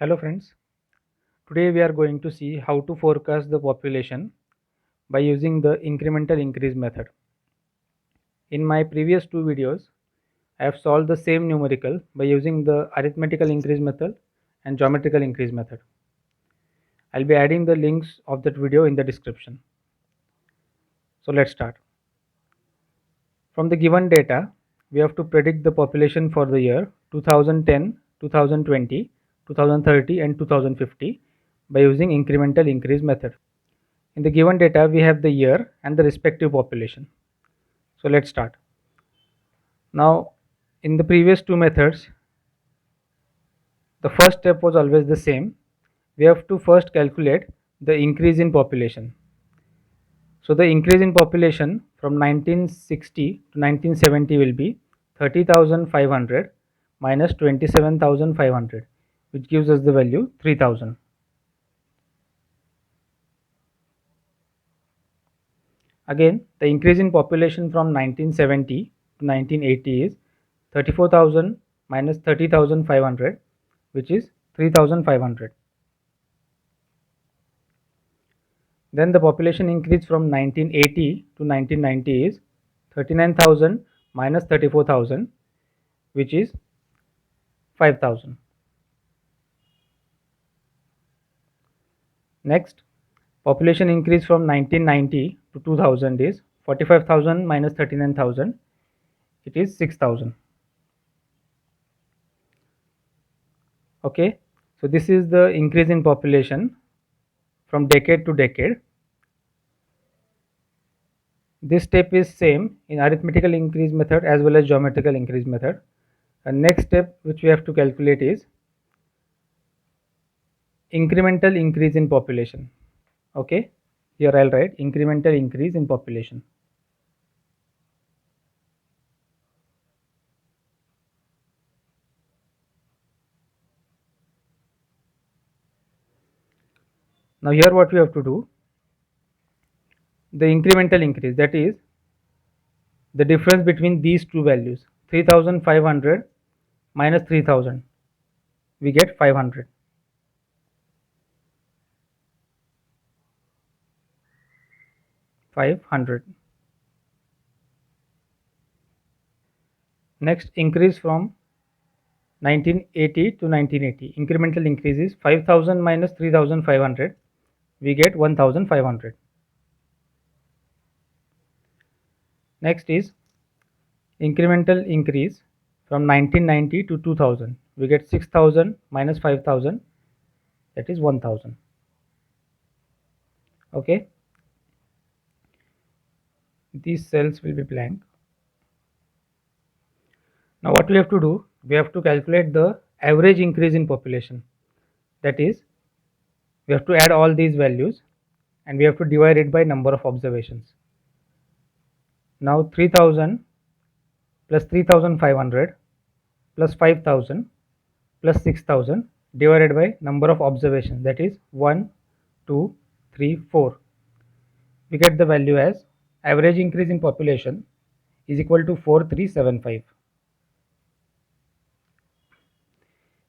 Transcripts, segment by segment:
Hello friends, today we are going to see how to forecast the population by using the incremental increase method. In my previous two videos, I have solved the same numerical by using the arithmetical increase method and geometrical increase method. I'll be adding the links of that video in the description. So let's start. From the given data, we have to predict the population for the year 2010, 2020, 2030 and 2050 by using incremental increase method. In the given data, we have the year and the respective population. So let's start. Now, in the previous two methods, the first step was always the same. We have to first calculate the increase in population. So the increase in population from 1960 to 1970 will be 30,500 minus 27,500, which gives us the value 3,000. Again, the increase in population from 1970 to 1980 is 34,000 minus 30,500, which is 3,500. Then the population increase from 1980 to 1990 is 39,000 minus 34,000, which is 5,000. Next, population increase from 1990 to 2000 is 45,000 minus 39,000, it is 6,000. Okay, so this is the increase in population from decade to decade. This step is same in arithmetical increase method as well as geometrical increase method. And next step which we have to calculate is incremental increase in population. Okay, here I'll write incremental increase in population. Now here what we have to do, the incremental increase, that is the difference between these two values, 3,500 minus 3,000, we get 500. Next, increase from 1980 to 1980, incremental increase is 5,000 minus 3,500, we get 1,500. Next is incremental increase from 1990 to 2000, we get 6,000 minus 5,000, that is 1,000. Okay, these cells will be blank. Now what we have to do, we have to calculate the average increase in population, that is we have to add all these values and we have to divide it by number of observations. Now 3,000 plus 3,500 plus 5,000 plus 6,000 divided by number of observations, that is 1, 2, 3, 4. We get the value as average increase in population is equal to 4375.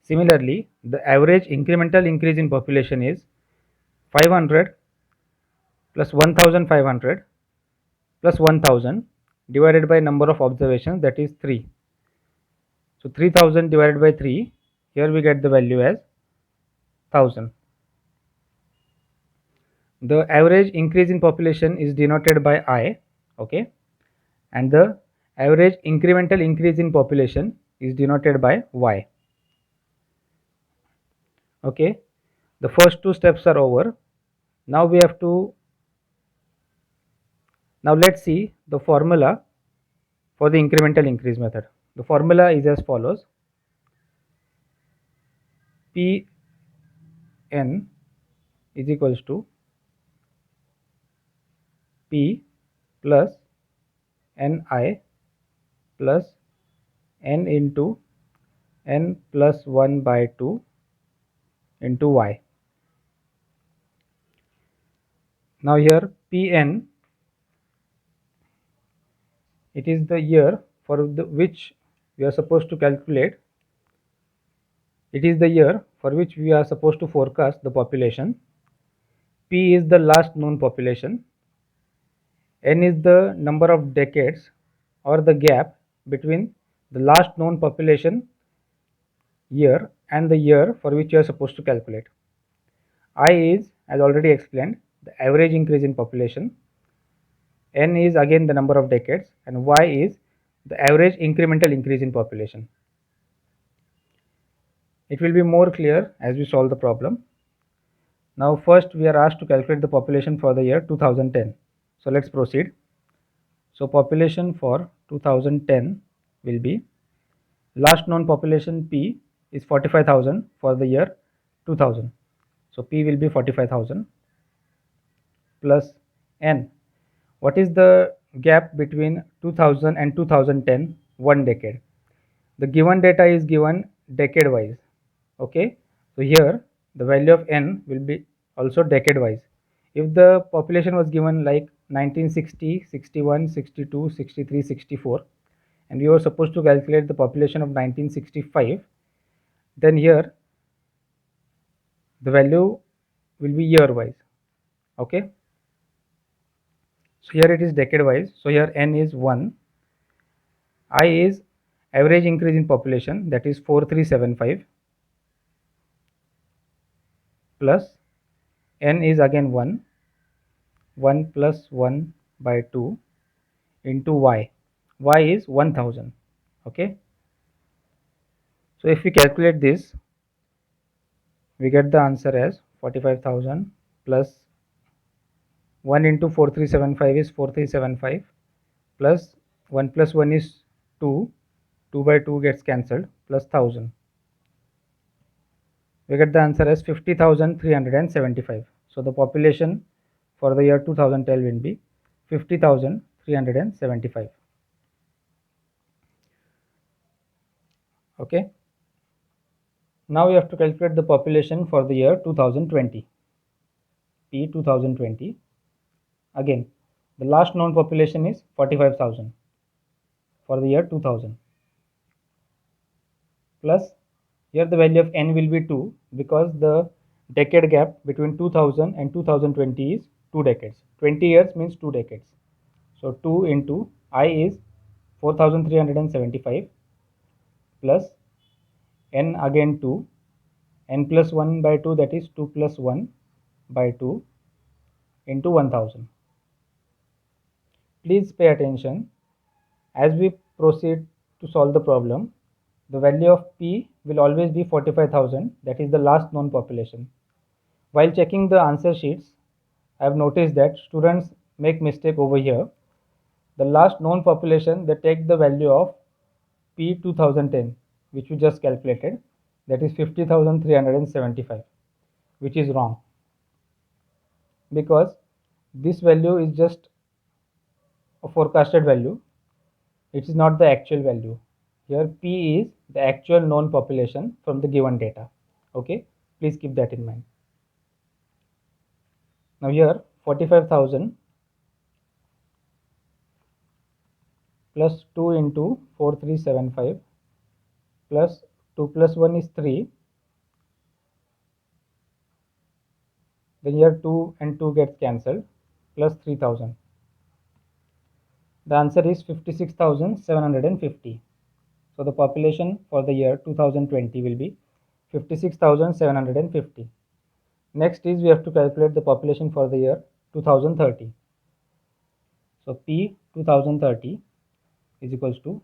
Similarly, the average incremental increase in population is 500 plus 1,500 plus 1,000 divided by number of observations, that is 3. So 3,000 divided by 3, here we get the value as 1,000. The average increase in population is denoted by I, okay, and the average incremental increase in population is denoted by Y. Okay, the first two steps are over. Now we have to, now let's see the formula for the incremental increase method. The formula is as follows: Pn is equals to P plus Ni plus N into N plus 1 by 2 into Y. Now here Pn, it is the year for which we are supposed to calculate. It is the year for which we are supposed to forecast the population. P is the last known population. N is the number of decades or the gap between the last known population year and the year for which you are supposed to calculate. I is, as already explained, the average increase in population. N is again the number of decades, and Y is the average incremental increase in population. It will be more clear as we solve the problem. Now first we are asked to calculate the population for the year 2010. So let's proceed. So population for 2010 will be, last known population P is 45,000 for the year 2000. So P will be 45,000 plus N. What is the gap between 2000 and 2010? 1 decade. The given data is given decade wise. Okay, so here the value of N will be also decade wise. If the population was given like 1960, 61, 62, 63, 64, and we were supposed to calculate the population of 1965, then here the value will be year wise. Okay, so here it is decade wise. So here N is 1, I is average increase in population, that is 4375, plus N is again 1, 1 plus 1 by 2 into Y. Y is 1000. Okay, so if we calculate this, we get the answer as 45,000 plus 1 into 4375 is 4375, plus 1 plus 1 is 2, 2 by 2 gets cancelled, plus 1000. We get the answer as 50,375. So the population for the year 2010 will be 50,375. Okay, now we have to calculate the population for the year 2020. P 2020. Again, the last known population is 45,000 for the year 2000, plus here the value of N will be 2 because the decade gap between 2000 and 2020 is 2 decades. 20 years means 2 decades. So 2 into I is 4375 plus N again 2, N plus 1 by 2, that is 2 plus 1 by 2 into 1000. Please pay attention. As we proceed to solve the problem, the value of P will always be 45,000, that is the last known population. While checking the answer sheets, I have noticed that students make mistake over here. The last known population, they take the value of P 2010, which we just calculated, that is 50,375, which is wrong, because this value is just a forecasted value. It is not the actual value. Here P is the actual known population from the given data. Okay, please keep that in mind. Now here 45,000 plus 2 into 4375 plus 2 plus 1 is 3. Then here 2 and 2 gets cancelled, plus 3000. The answer is 56,750. So the population for the year 2020 will be 56,750. Next is we have to calculate the population for the year 2030. So P 2030 is equals to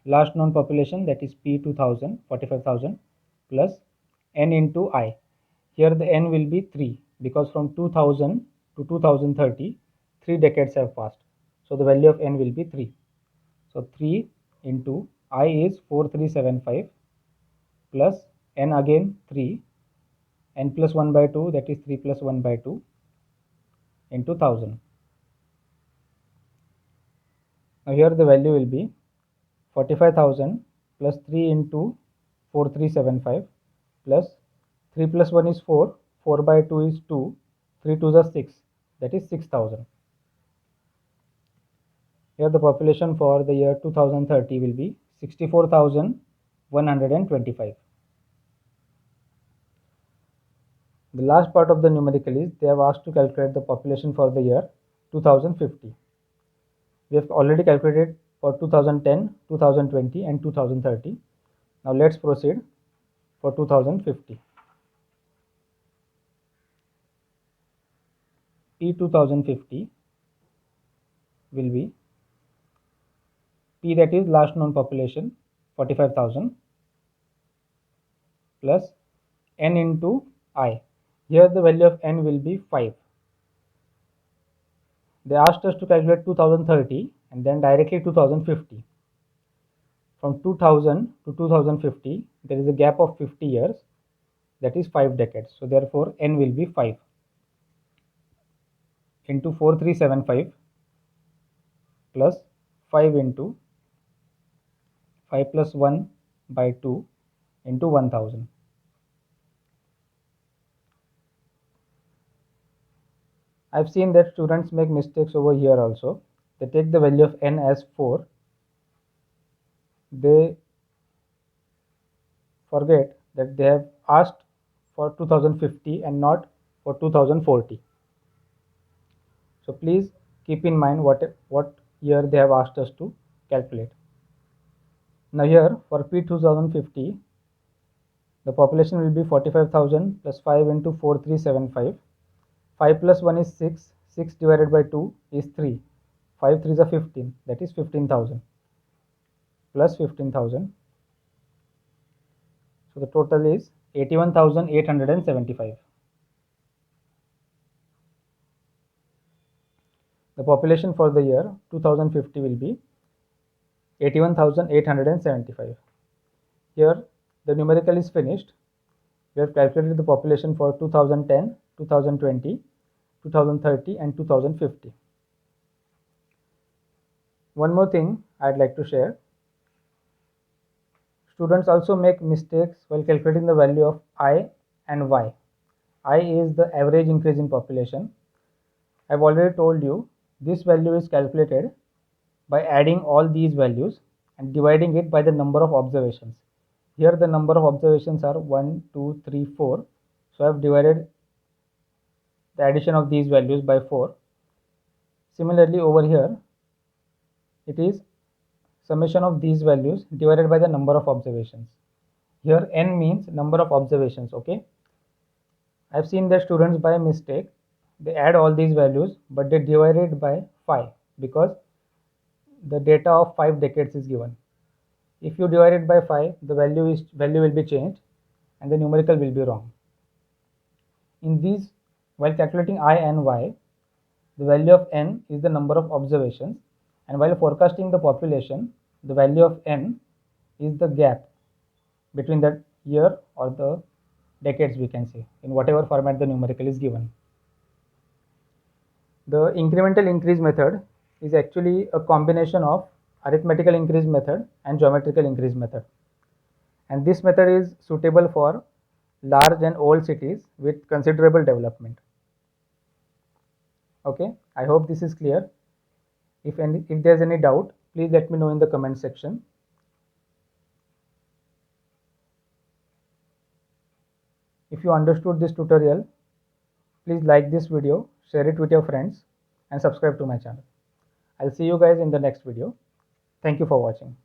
last known population, that is P 2000, 45,000, plus N into I. Here the N will be 3 because from 2000 to 2030, 3 decades have passed. So the value of N will be 3. So 3 into I is 4375 plus N again 3, N plus 1 by 2, that is 3 plus 1 by 2 into 1000. Now here the value will be 45,000 plus 3 into 4375 plus 3 plus 1 is 4, 4 by 2 is 2, 3 2s are 6, that is 6,000. Here the population for the year 2030 will be 64,125. The last part of the numerical is they have asked to calculate the population for the year 2050. We have already calculated for 2010, 2020 and 2030. Now let's proceed for 2050. P 2050 will be P, that is last known population 45,000, plus N into I. Here the value of N will be 5. They asked us to calculate 2030 and then directly 2050. From 2000 to 2050 there is a gap of 50 years, that is 5 decades. So therefore N will be 5 into 4375 plus 5 into 5 plus 1 by 2 into 1000. I've seen that students make mistakes over here also. They take the value of N as 4. They forget that they have asked for 2050 and not for 2040. So please keep in mind what year they have asked us to calculate. Now here for P 2050, the population will be 45,000 plus 5 into 4375. 5 plus 1 is 6. 6 divided by 2 is 3. 5 3s are 15. That is 15,000 plus 15,000. So the total is 81,875. The population for the year 2050 will be 81,875. Here the numerical is finished. We have calculated the population for 2010, 2020, 2030 and 2050. One more thing I'd like to share. Students also make mistakes while calculating the value of I and Y. I is the average increase in population. I've already told you this value is calculated by adding all these values and dividing it by the number of observations. Here the number of observations are 1, 2, 3, 4. So I have divided the addition of these values by 4. Similarly over here it is summation of these values divided by the number of observations. Here N means number of observations. Okay, I've seen that students by mistake they add all these values but they divide it by 5 because the data of 5 decades is given. If you divide it by 5, the value will be changed and the numerical will be wrong. In these, while calculating I and Y, the value of N is the number of observations, and while forecasting the population, the value of N is the gap between that year or the decades, we can say, in whatever format the numerical is given. The incremental increase method is actually a combination of arithmetical increase method and geometrical increase method, and this method is suitable for large and old cities with considerable development. Okay, I hope this is clear. If there's any doubt, please let me know in the comment section. If you understood this tutorial, please like this video, share it with your friends and subscribe to my channel. I'll see you guys in the next video. Thank you for watching.